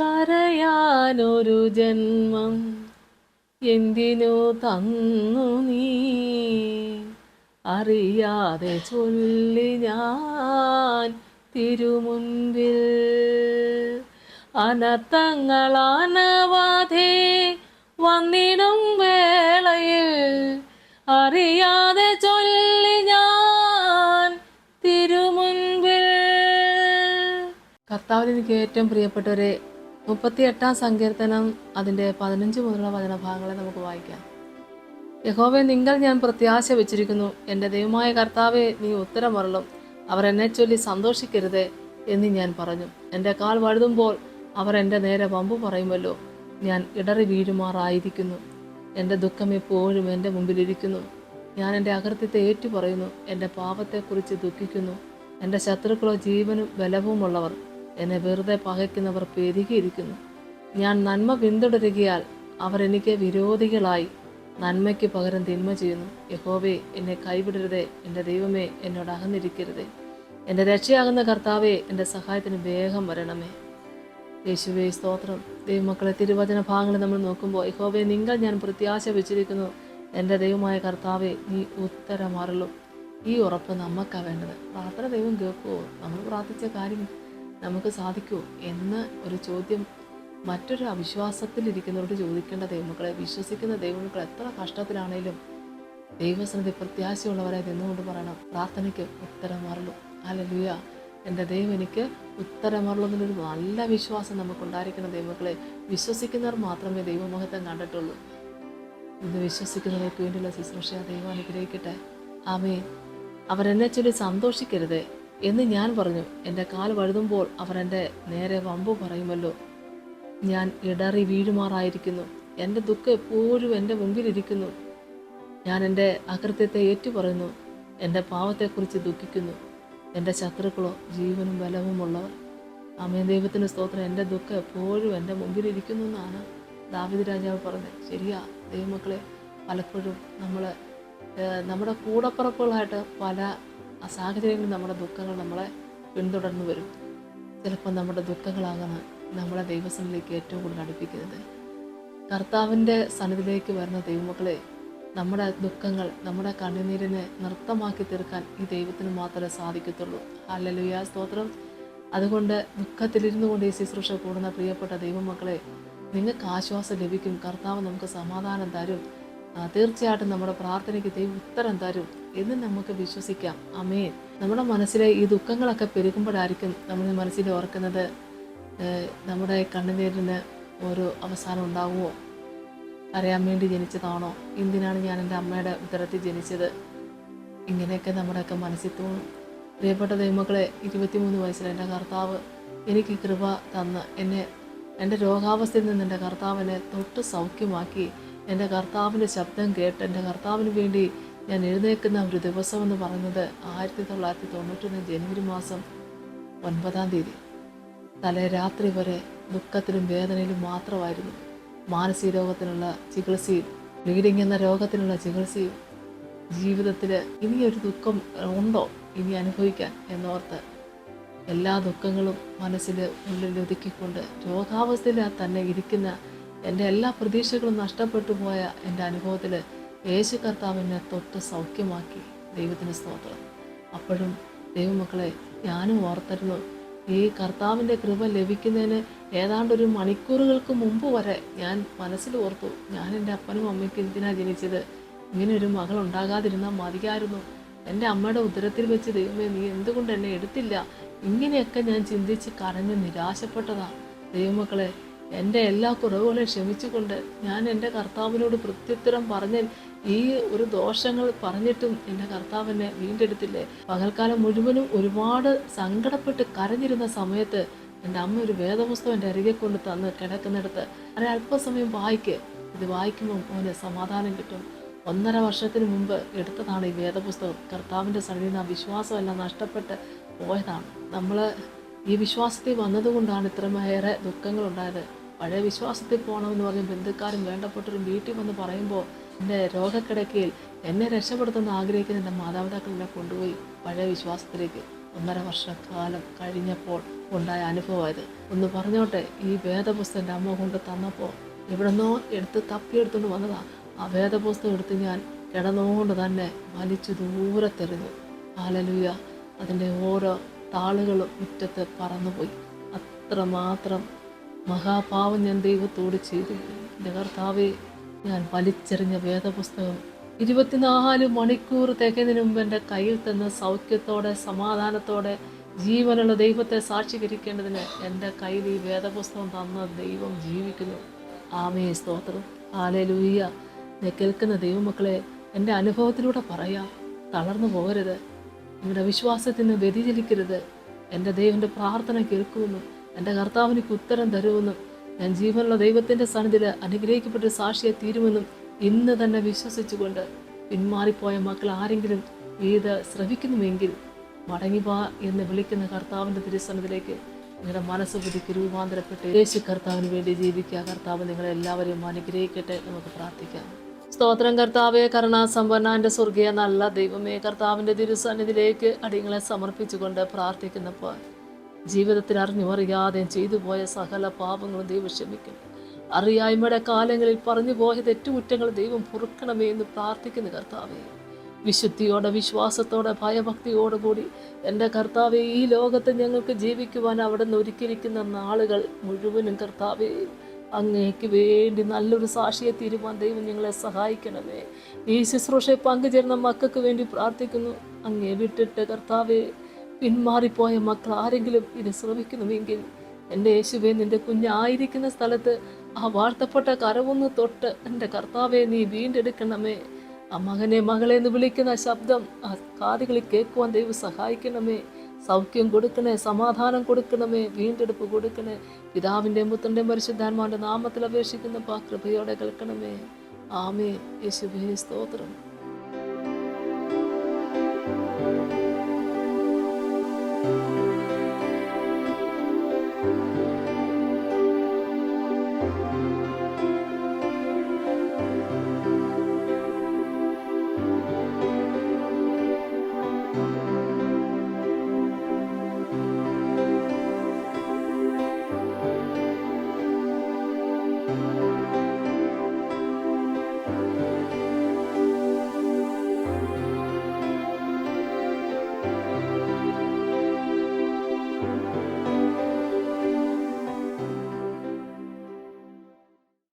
കരയാനൊരു ജന്മം എന്തിനു തന്നു നീ, അറിയാതെ ചൊല്ലി ഞാൻ തിരുമുൻപിൽ. അനർത്ഥങ്ങളാനവാധേ വന്നിടും വേളയിൽ, അറിയാതെ ചൊല്ലി ഞാൻ തിരുമുൻപിൽ. കർത്താവിൽ എനിക്ക് ഏറ്റവും പ്രിയപ്പെട്ടവരെ, 38 സങ്കീർത്തനം അതിൻ്റെ 15 മുതലുള്ള വചനഭാഗങ്ങളെ നമുക്ക് വായിക്കാം. യഹോവേ, നിങ്ങൾ ഞാൻ പ്രത്യാശ വെച്ചിരിക്കുന്നു. എൻ്റെ ദൈവമായ കർത്താവെ, നീ ഉത്തരമരുളും. അവർ എന്നെ ചൊല്ലി സന്തോഷിക്കരുതേ എന്ന് ഞാൻ പറഞ്ഞു. എൻ്റെ കാൽ വഴുതുമ്പോൾ അവർ എൻ്റെ നേരെ വമ്പു പറയുമല്ലോ. ഞാൻ ഇടറി വീഴുമാറായിരിക്കുന്നു. എൻ്റെ ദുഃഖം എപ്പോഴും എൻ്റെ മുമ്പിലിരിക്കുന്നു. ഞാൻ എൻ്റെ അകൃത്യത്തെ ഏറ്റുപറയുന്നു, എൻ്റെ പാപത്തെക്കുറിച്ച് ദുഃഖിക്കുന്നു. എൻ്റെ ശത്രുക്കളോ ജീവനും ബലവുമുള്ളവർ, എന്നെ വെറുതെ പകയ്ക്കുന്നവർ പെരുകിയിരിക്കുന്നു. ഞാൻ നന്മ പിന്തുടരുകയാൽ അവർ എനിക്ക് വിരോധികളായി നന്മയ്ക്ക് പകരം തിന്മ ചെയ്യുന്നു. യഹോവേ, എന്നെ കൈവിടരുതേ. എൻ്റെ ദൈവമേ, എന്നോട് അകന്നിരിക്കരുതേ. എൻ്റെ രക്ഷയാകുന്ന കർത്താവേ, എൻ്റെ സഹായത്തിന് വേഗം വരണമേ. യേശുവേ സ്തോത്രം. ദൈവമക്കളെ, തിരുവചന ഭാഗങ്ങൾ നമ്മൾ നോക്കുമ്പോൾ, യഹോവേ, നിങ്ങൾ ഞാൻ പ്രത്യാശ വെച്ചിരിക്കുന്നു. എൻ്റെ ദൈവമായ കർത്താവേ, നീ ഉത്തരമരുളും. ഈ ഉറപ്പ് നമുക്കാണ് വേണ്ടത്. പ്രാർത്ഥന ദൈവം കേൾക്കുമോ? നമ്മൾ പ്രാർത്ഥിച്ച കാര്യം നമുക്ക് സാധിക്കുമോ എന്ന ഒരു ചോദ്യം മറ്റൊരു അവിശ്വാസത്തിലിരിക്കുന്നവരോട് ചോദിക്കേണ്ട ദൈവമക്കളെ. വിശ്വസിക്കുന്ന ദൈവമക്കൾ എത്ര കഷ്ടത്തിലാണേലും ദൈവസന്നിധി പ്രത്യാശയുള്ളവരായി നിന്നുകൊണ്ട് പറയണം, പ്രാർത്ഥനയ്ക്ക് ഉത്തരമരുളും. ഹല്ലേലൂയ. എൻ്റെ ദൈവം എനിക്ക് ഉത്തരമരുളുന്നൊരു നല്ല വിശ്വാസം നമുക്കുണ്ടായിരിക്കണം ദൈവമക്കളെ. വിശ്വസിക്കുന്നവർ മാത്രമേ ദൈവമഹത്വം കണ്ടിട്ടുള്ളൂ. ഇത് വിശ്വസിക്കുന്നവർക്ക് വേണ്ടിയുള്ള ശുശ്രൂഷ ദൈവം അനുഗ്രഹിക്കട്ടെ. ആമേൻ. അവരെന്നെ ചൊല്ലി സന്തോഷിക്കരുതേ എന്ന് ഞാൻ പറഞ്ഞു. എൻ്റെ കാൽ വഴുതുമ്പോൾ അവർ എൻ്റെ നേരെ വമ്പു പറയുമല്ലോ. ഞാൻ ഇടറി വീഴുമാറായിരിക്കുന്നു. എൻ്റെ ദുഃഖം എപ്പോഴും എൻ്റെ മുമ്പിലിരിക്കുന്നു. ഞാൻ എൻ്റെ അകൃത്യത്തെ ഏറ്റുപറയുന്നു, എൻ്റെ പാവത്തെക്കുറിച്ച് ദുഃഖിക്കുന്നു. എൻ്റെ ശത്രുക്കളോ ജീവനും ബലവുമുള്ളവർ. ആമേൻ. ദൈവത്തിന് സ്തോത്രം. എൻ്റെ ദുഃഖം എപ്പോഴും എൻ്റെ മുമ്പിലിരിക്കുന്നു എന്നാണ് ദാവീദ് രാജാവ് പറഞ്ഞത്. ശരിയാ ദൈവമക്കളെ, പലപ്പോഴും നമ്മുടെ കൂടപ്പുറപ്പുകളായിട്ട് പല സാഹചര്യങ്ങളിൽ നമ്മുടെ ദുഃഖങ്ങൾ നമ്മളെ പിന്തുടർന്നു വരും. ചിലപ്പോൾ നമ്മുടെ ദുഃഖങ്ങളാകണം നമ്മളെ ദൈവസന്നിധിയിലേക്ക് ഏറ്റവും കൂടുതൽ അടുപ്പിക്കുന്നത്. കർത്താവിൻ്റെ സന്നിധിയിലേക്ക് വരുന്ന ദൈവമക്കളെ, നമ്മുടെ ദുഃഖങ്ങൾ, നമ്മുടെ കണ്ണുനീരിനെ നൃത്തമാക്കി തീർക്കാൻ ഈ ദൈവത്തിന് മാത്രമേ സാധിക്കത്തുള്ളൂ. ഹല്ലേലൂയ സ്തോത്രം. അതുകൊണ്ട് ദുഃഖത്തിലിരുന്നു കൊണ്ട് ഈ ശുശ്രൂഷ കൂടുന്ന പ്രിയപ്പെട്ട ദൈവമക്കളെ, നിങ്ങൾക്ക് ആശ്വാസം ലഭിക്കും. കർത്താവ് നമുക്ക് സമാധാനം തരും. തീർച്ചയായിട്ടും നമ്മുടെ പ്രാർത്ഥനയ്ക്ക് ദൈവം ഉത്തരം തരും എന്ന് നമുക്ക് വിശ്വസിക്കാം. ആമേൻ. നമ്മുടെ മനസ്സിലെ ഈ ദുഃഖങ്ങളൊക്കെ പെരുകുമ്പോഴായിരിക്കും നമ്മൾ മനസ്സിൽ ഓർക്കുന്നത്, നമ്മുടെ കണ്ണുനീരിന് ഒരു അവസാനം ഉണ്ടാവുമോ? അറിയാൻ വേണ്ടി ജനിച്ചതാണോ? എന്തിനാണ് ഞാൻ എൻ്റെ അമ്മയുടെ ഉദരത്തിൽ ജനിച്ചത്? ഇങ്ങനെയൊക്കെ നമ്മുടെയൊക്കെ മനസ്സിൽ തോന്നും. പ്രിയപ്പെട്ട ദൈവമക്കളെ, 23 വയസ്സിൽ എൻ്റെ കർത്താവ് എനിക്ക് കൃപ തന്ന് എൻ്റെ രോഗാവസ്ഥയിൽ നിന്ന് എൻ്റെ കർത്താവിനെ തൊട്ട് സൗഖ്യമാക്കി. എൻ്റെ കർത്താവിൻ്റെ ശബ്ദം കേട്ട് എൻ്റെ കർത്താവിന് വേണ്ടി ഞാൻ എഴുന്നേൽക്കുന്ന ഒരു ദിവസം എന്ന് പറയുന്നത് 1991 ജനുവരി മാസം 9-ാം തീയതി. തലേ രാത്രി വരെ ദുഃഖത്തിലും വേദനയിലും മാത്രമായിരുന്നു. മാനസിക രോഗത്തിനുള്ള ചികിത്സയും ബ്ലീഡിംഗ് എന്ന രോഗത്തിനുള്ള ചികിത്സയും, ജീവിതത്തിൽ ഇനിയൊരു ദുഃഖം ഉണ്ടോ ഇനി അനുഭവിക്കാൻ എന്നോർത്ത് എല്ലാ ദുഃഖങ്ങളും മനസ്സിൽ ഉള്ളിൽ ഒതുക്കിക്കൊണ്ട് രോഗാവസ്ഥയിൽ തന്നെ ഇരിക്കുന്ന എൻ്റെ എല്ലാ പ്രതീക്ഷകളും നഷ്ടപ്പെട്ടു പോയ എൻ്റെ അനുഭവത്തിൽ യേശു കർത്താവിനെ തൊട്ട് സൗഖ്യമാക്കി. ദൈവത്തിന് സ്തോത്രം. അപ്പോഴും ദൈവമക്കളെ, ഞാനും ഓർത്തിരുന്നു, ഈ കർത്താവിൻ്റെ കൃപ ലഭിക്കുന്നതിന് ഏതാണ്ടൊരു മണിക്കൂറുകൾക്ക് മുമ്പ് വരെ ഞാൻ മനസ്സിൽ ഓർത്തു, ഞാൻ എൻ്റെ അപ്പനും അമ്മയ്ക്കും എന്തിനാണ് ജനിച്ചത്? ഇങ്ങനെ ഒരു മകൾ ഉണ്ടാകാതിരുന്നാൽ മതിയായിരുന്നു. എൻ്റെ അമ്മയുടെ ഉദരത്തിൽ വെച്ച് ദൈവമേ, നീ എന്തുകൊണ്ട് എന്നെ എടുത്തില്ല? ഇങ്ങനെയൊക്കെ ഞാൻ ചിന്തിച്ച് കരഞ്ഞ് നിരാശപ്പെട്ടതാണ്. ദൈവമക്കളെ, എൻ്റെ എല്ലാ കുറവുകളെ ക്ഷമിച്ചുകൊണ്ട് ഞാൻ എൻ്റെ കർത്താവിനോട് പ്രത്യുത്തരം പറഞ്ഞ് ഈ ഒരു ദോഷങ്ങൾ പറഞ്ഞിട്ടും എൻ്റെ കർത്താവിനെ വീണ്ടെടുത്തില്ലേ? പകൽക്കാലം മുഴുവനും ഒരുപാട് സങ്കടപ്പെട്ട് കരഞ്ഞിരുന്ന സമയത്ത് എൻ്റെ അമ്മ ഒരു വേദപുസ്തകം എൻ്റെ അരികെ കൊണ്ട് തന്ന് കിടക്കുന്നിടത്ത്, അത് അല്പസമയം വായിക്ക്, ഇത് വായിക്കുമ്പോൾ മോന് സമാധാനം കിട്ടും. 1.5 വർഷത്തിന് മുമ്പ് എടുത്തതാണ് ഈ വേദപുസ്തകം. കർത്താവിൻ്റെ സന്നിധിയിൽ നിന്ന് ആ വിശ്വാസമെല്ലാം നഷ്ടപ്പെട്ട് പോയതാണ്. നമ്മൾ ഈ വിശ്വാസത്തിൽ വന്നതുകൊണ്ടാണ് ഇത്രമേറെ ദുഃഖങ്ങളുണ്ടായത്. പഴയ വിശ്വാസത്തിൽ പോകണമെന്ന് പറഞ്ഞ് ബന്ധുക്കാരും വേണ്ടപ്പെട്ടവരും വീട്ടിൽ വന്ന് പറയുമ്പോൾ എൻ്റെ രോഗക്കിടക്കയിൽ എന്നെ രക്ഷപ്പെടുത്തുന്ന ആഗ്രഹിക്കുന്ന എൻ്റെ മാതാപിതാക്കൾ എന്നെ കൊണ്ടുപോയി പഴയ വിശ്വാസത്തിലേക്ക്. 1.5 വർഷക്കാലം കഴിഞ്ഞപ്പോൾ ഉണ്ടായ അനുഭവമായത്. ഒന്ന് പറഞ്ഞോട്ടെ, ഈ വേദപുസ്തകം എൻ്റെ അമ്മ കൊണ്ട് തന്നപ്പോൾ എവിടെന്നോ തപ്പിയെടുത്തുകൊണ്ട് വന്നതാണ്. ആ വേദപുസ്തകം എടുത്ത് ഞാൻ കിടന്നുകൊണ്ട് തന്നെ വലിച്ചു ദൂരത്തെറിഞ്ഞു. ഹല്ലേലൂയ. അതിൻ്റെ ഓരോ താളുകളും മുറ്റത്ത് പറന്നുപോയി. അത്രമാത്രം മഹാപാവം ഞാൻ ദൈവത്തോട് ചെയ്തു. എൻ്റെ കർത്താവേ, ഞാൻ വലിച്ചെറിഞ്ഞ വേദപുസ്തകം 24 മണിക്കൂർ തികയുന്നതിന് മുമ്പ് എൻ്റെ കയ്യിൽ തന്ന സൗഖ്യത്തോടെ സമാധാനത്തോടെ ജീവനുള്ള ദൈവത്തെ സാക്ഷീകരിക്കേണ്ടതിന് എൻ്റെ കയ്യിൽ ഈ വേദപുസ്തകം തന്ന ദൈവം ജീവിക്കുന്നു. ആമേ, സ്തോത്രം. ഹല്ലേലൂയ. കേൾക്കുന്ന ദൈവമക്കളെ, എൻ്റെ അനുഭവത്തിലൂടെ പറയാം, തളർന്നു പോകരുത്. നിങ്ങളുടെ വിശ്വാസത്തിൽ നിന്ന് വ്യതിചലിക്കരുത്. എൻ്റെ ദൈവൻ്റെ പ്രാർത്ഥന കേൾക്കുമെന്നും എൻ്റെ കർത്താവിനിക്ക് ഉത്തരം തരുമെന്നും ഞാൻ ജീവനുള്ള ദൈവത്തിൻ്റെ സന്നിധിയിൽ അനുഗ്രഹിക്കപ്പെട്ട സാക്ഷിയെ തീരുമെന്നും ഇന്ന് തന്നെ വിശ്വസിച്ചുകൊണ്ട് പിന്മാറിപ്പോയ മക്കൾ ആരെങ്കിലും ഇത് ശ്രവിക്കുന്നുവെങ്കിൽ മടങ്ങിവാ എന്ന് വിളിക്കുന്ന കർത്താവിൻ്റെ തിരുസന്നിധിയിലേക്ക് നിങ്ങളുടെ മനസ്സ് പുതുക്കി രൂപാന്തരപ്പെട്ട് യേശു കർത്താവിന് വേണ്ടി ജീവിക്കുക. കർത്താവ് നിങ്ങളെല്ലാവരെയും അനുഗ്രഹിക്കട്ടെ. നമുക്ക് പ്രാർത്ഥിക്കാം. സ്തോത്രം കർത്താവേ, കരുണാസമ്പന്നന്റെ സ്വർഗീയ നല്ല ദൈവമേ, കർത്താവിൻ്റെ തിരുസന്നിധിയിലേക്ക് അടിയങ്ങളെ സമർപ്പിച്ചുകൊണ്ട് പ്രാർത്ഥിക്കുന്നപ്പോൾ ജീവിതത്തിൽ അറിയാതെയും ചെയ്തു പോയ സകല പാപങ്ങളും ദൈവം ക്ഷമിക്കും. അറിയായ്മയുടെ കാലങ്ങളിൽ പറഞ്ഞു പോയ തെറ്റുകുറ്റങ്ങൾ ദൈവം പൊറുക്കണമേ എന്ന് പ്രാർത്ഥിക്കുന്ന കർത്താവേ, വിശുദ്ധിയോടെ വിശ്വാസത്തോടെ ഭയഭക്തിയോടുകൂടി എൻ്റെ കർത്താവെ, ഈ ലോകത്ത് ഞങ്ങൾക്ക് ജീവിക്കുവാൻ അവിടെ നിന്ന് ഒരുക്കിയിരിക്കുന്ന നാളുകൾ മുഴുവനും കർത്താവേ, അങ്ങേക്ക് വേണ്ടി നല്ലൊരു സാക്ഷിയെ തീരുമാൻ ദൈവം ഞങ്ങളെ സഹായിക്കണമേ. ഈ ശുശ്രൂഷയെ പങ്കുചേർന്ന മക്കൾക്ക് വേണ്ടി പ്രാർത്ഥിക്കുന്നു. അങ്ങേ വിട്ടിട്ട് കർത്താവെ പിന്മാറിപ്പോയ മക്കൾ ആരെങ്കിലും ഇത് ശ്രമിക്കുന്നുവെങ്കിൽ എൻ്റെ യേശുവേ, നിൻ്റെ കുഞ്ഞായിരിക്കുന്ന സ്ഥലത്ത് ആ വാഴ്ത്തപ്പെട്ട കരവൊന്ന് തൊട്ട് എൻ്റെ കർത്താവെ നീ വീണ്ടെടുക്കണമേ. ആ മകനെ മകളെ എന്ന് വിളിക്കുന്ന ശബ്ദം ആ കാതുകളിൽ കേൾക്കുവാൻ ദൈവം സഹായിക്കണമേ. സൗഖ്യം കൊടുക്കണേ, സമാധാനം കൊടുക്കണമേ, വീണ്ടെടുപ്പ് കൊടുക്കണേ. പിതാവിൻ്റെ പുത്രൻ്റെ പരിശുദ്ധാത്മാവിൻ്റെ നാമത്തിൽ അപേക്ഷിക്കുന്ന കൃപയോടെ കേൾക്കണമേ. ആമേൻ. യേശുവേ സ്തോത്രം.